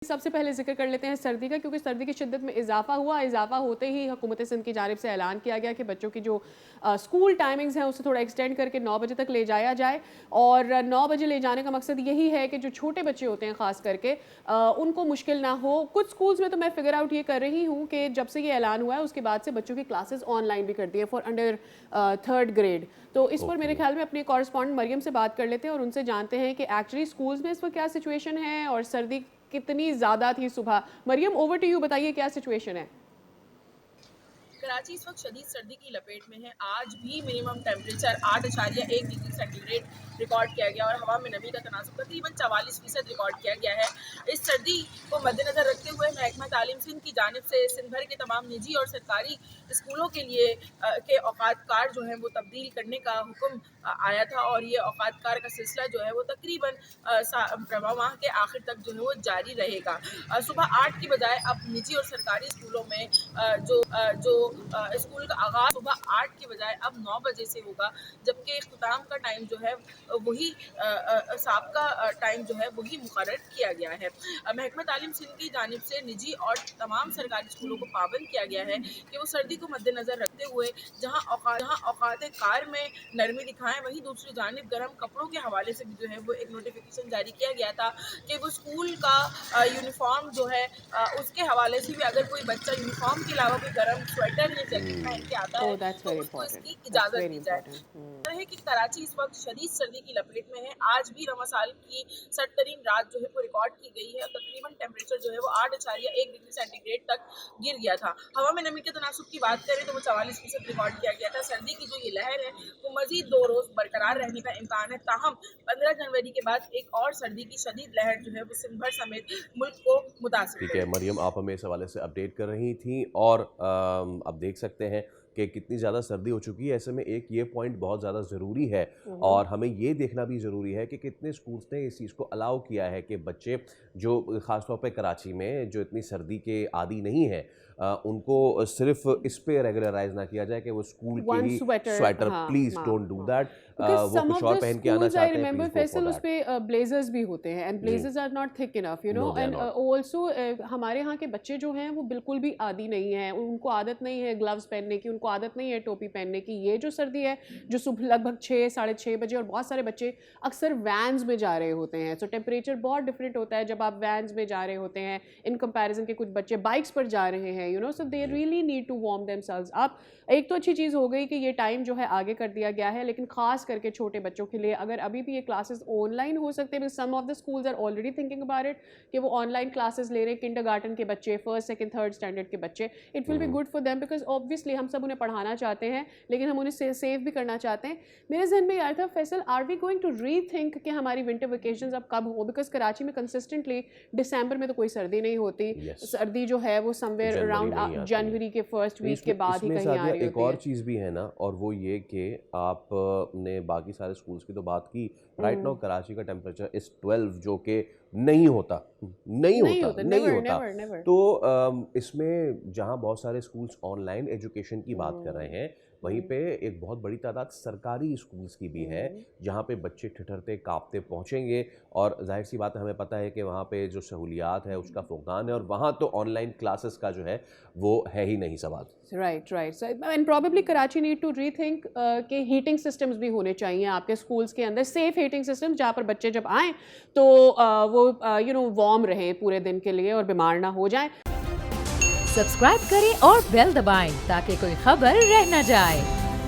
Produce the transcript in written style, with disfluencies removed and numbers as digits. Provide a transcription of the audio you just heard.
سب سے پہلے ذکر کر لیتے ہیں سردی کا، کیونکہ سردی کی شدت میں اضافہ ہوا. اضافہ ہوتے ہی حکومت سندھ کی جانب سے اعلان کیا گیا کہ بچوں کی جو اسکول ٹائمنگز ہیں اسے تھوڑا ایکسٹینڈ کر کے 9 بجے تک لے جایا جائے. اور 9 بجے لے جانے کا مقصد یہی ہے کہ جو چھوٹے بچے ہوتے ہیں خاص کر کے ان کو مشکل نہ ہو. کچھ اسکولز میں تو میں فگر آؤٹ یہ کر رہی ہوں کہ جب سے یہ اعلان ہوا ہے اس کے بعد سے بچوں کی کلاسز آن لائن بھی کر دی ہے فار انڈر 3rd گریڈ. تو اس پر میرے خیال میں اپنی کورسپونڈنٹ مریم سے بات کر لیتے ہیں اور ان سے جانتے ہیں کہ ایکچولی اسکولز میں اس وقت کیا سچویشن ہے اور سردی کتنی زیادہ تھی صبح. مریم اوور ٹو یو، بتائیے کیا سچویشن ہے. کراچی اس وقت شدید سردی کی لپیٹ میں ہے. آج بھی minimum temperature 8.1 degree centigrade record کیا گیا اور ہوا میں نمی کا تناسب تقریباً 44% ریکارڈ کیا گیا ہے. اس سردی کو مد نظر رکھتے ہوئے محکمہ تعلیم سندھ کی جانب سے سندھ بھر کے تمام نجی اور سرکاری اسکولوں کے لیے کے اوقات کار جو ہیں وہ تبدیل کرنے کا حکم آیا تھا اور یہ اوقات کار کا سلسلہ جو ہے وہ تقریباً رواں ماہ کے آخر تک جو ہے وہ جاری رہے گا. صبح 8 کی بجائے اب نجی اور سرکاری اسکولوں میں جو اسکول کا آغاز صبح 8 کی بجائے اب 9 بجے سے ہوگا، جبکہ اختتام کا ٹائم جو ہے وہی سابقہ ٹائم جو ہے وہی مقرر کیا گیا ہے. محکمہ تعلیم سندھ کی جانب سے نجی اور تمام سرکاری اسکولوں کو پابند کیا گیا ہے کہ وہ سردی کو مد نظر رکھتے ہوئے جہاں اوقات کار میں نرمی دکھائیں، وہیں دوسری جانب گرم کپڑوں کے حوالے سے بھی جو ہے وہ ایک نوٹیفیکیشن جاری کیا گیا تھا کہ وہ اسکول کا یونیفارم جو ہے اس کے حوالے سے بھی اگر کوئی بچہ یونیفارم کے علاوہ کوئی گرم سویٹر یا جیکٹ پہن کے آتا ہے دیٹس تو ویری اس کو اس امپورٹنٹ، کی دیٹس اجازت ویری دی جائے. امپورٹنٹ. ہے کہ کراچی اس وقت شدید سردی کی لپیٹ میں ہے. آج بھی رواں سال کی سرد ترین رات جو ہے وہ ریکارڈ کی گئی ہے اور تقریباً ٹیمپریچر جو ہے وہ 8.1 ڈگری سینٹی گریڈ تک گر گیا تھا. ہوا میں نمی کے تناسب کی بات کریں تو وہ 44% ریکارڈ کیا گیا تھا. سردی کی جو یہ لہر ہے وہ مزید 2 روز برقرار رہنے کا امکان ہے. تاہم 15 جنوری کے بعد ایک اور سردی کی شدید لہر جو ہے وہ سندھ بھر سمیت ملک کو متاثر ٹھیک کرے ہے گی. مریم، آپ ہمیں اس حوالے سے اپڈیٹ کر رہی تھیں اور اب دیکھ سکتے ہیں کہ کتنی زیادہ سردی ہو چکی ہے. ایسے میں ایک یہ پوائنٹ بہت زیادہ ضروری ہے اور ہمیں یہ دیکھنا بھی ضروری ہے کہ کتنے اسکولز نے اس چیز کو الاؤ کیا ہے کہ بچے جو خاص طور پہ کراچی میں جو اتنی سردی کے عادی نہیں ہیں ان کو صرف اس پہ ریگولرائز نہ کیا جائے کہ وہ اسکول کے ون ہی سویٹر، سویٹر ہاں پلیز ہاں ڈونٹ ڈو ہاں، دیٹ. because وہ some کچھ of اور the پہن کے آنا schools I چاہتے ہیں remember please go for Faisal اس دیٹ. پہ بلیزرز بھی ہوتے ہیں and G blazers are not thick enough you know No, they are and not. also ہمارے ہاں کے بچے جو ہیں وہ بالکل بھی عادی نہیں ہیں. ان کو عادت نہیں ہے گلوز پہننے کی، ان کو عادت نہیں ہے ٹوپی پہننے کی. یہ جو سردی ہے جو صبح لگ بھگ 6-6:30 بجے، اور بہت سارے بچے اکثر وینز میں جا رہے ہوتے ہیں، سو ٹیمپریچر بہت ڈفرینٹ ہوتا ہے جب آپ وینز میں جا رہے ہوتے ہیں ان کمپیریزن کے کچھ بچے بائکس پر جا رہے ہیں you know. So they really need to warm themselves up. ایک تو اچھی چیز ہو گئی کہ یہ ٹائم جو ہے آگے کر دیا گیا ہے، لیکن خاص کر کے چھوٹے بچوں کے لیے اگر ابھی بھی یہ کلاسز آن لائن ہو سکتے ہیں، some of the schools are already thinking about it کہ وہ آن لائن کلاسز لے رہے ہیں کنڈر گارٹن کے بچے، 1st 2nd 3rd اسٹینڈرڈ کے بچے. It will be good for them because obviously ہم سب انہیں پڑھانا چاہتے ہیں لیکن ہم انہیں سیف بھی کرنا چاہتے ہیں. میرے ذہن میں یہ آیا تھا Faisal, are we going to rethink کہ ہماری ونٹر ویکیشنز اب کب ہوں، بیکاز کراچی میں کنسسٹنٹلی دسمبر میں تو کوئی سردی نہیں ہوتی. سردی جو ہے وہ سم ویئر اراؤنڈ جنوری کے فرسٹ ویک کے بعد ہی کہیں آ رہی ایک ہوتی اور ہے. چیز بھی ہے نا، اور وہ یہ کہ آپ نے باقی سارے اسکولز کی تو بات کی. رائٹ ناؤ کراچی کا ٹیمپریچر اس 12 جو کہ نہیں ہوتا. تو اس میں جہاں بہت سارے اسکولز آن لائن ایجوکیشن کی بات کر رہے ہیں، وہیں پہ ایک بہت بڑی تعداد سرکاری اسکولز کی بھی ہے جہاں پہ بچے ٹھٹھرتے کانپتے پہنچیں گے. اور ظاہر سی بات ہے، ہمیں پتہ ہے کہ وہاں پہ جو سہولیات ہے اس کا فقدان ہے اور وہاں تو آن لائن کلاسز کا جو ہے وہ ہے ہی نہیں سوال. Right and probably Karachi need to rethink کہ ہیٹنگ سسٹمز بھی ہونے چاہیے آپ کے اسکولس کے اندر، سیف ہیٹنگ سسٹم جہاں پر بچے جب آئیں تو وہ یو نو وارم رہیں پورے دن کے لیے اور بیمار نہ ہو جائیں. سبسکرائب کریں اور بیل دبائیں تاکہ کوئی خبر رہ نہ جائے.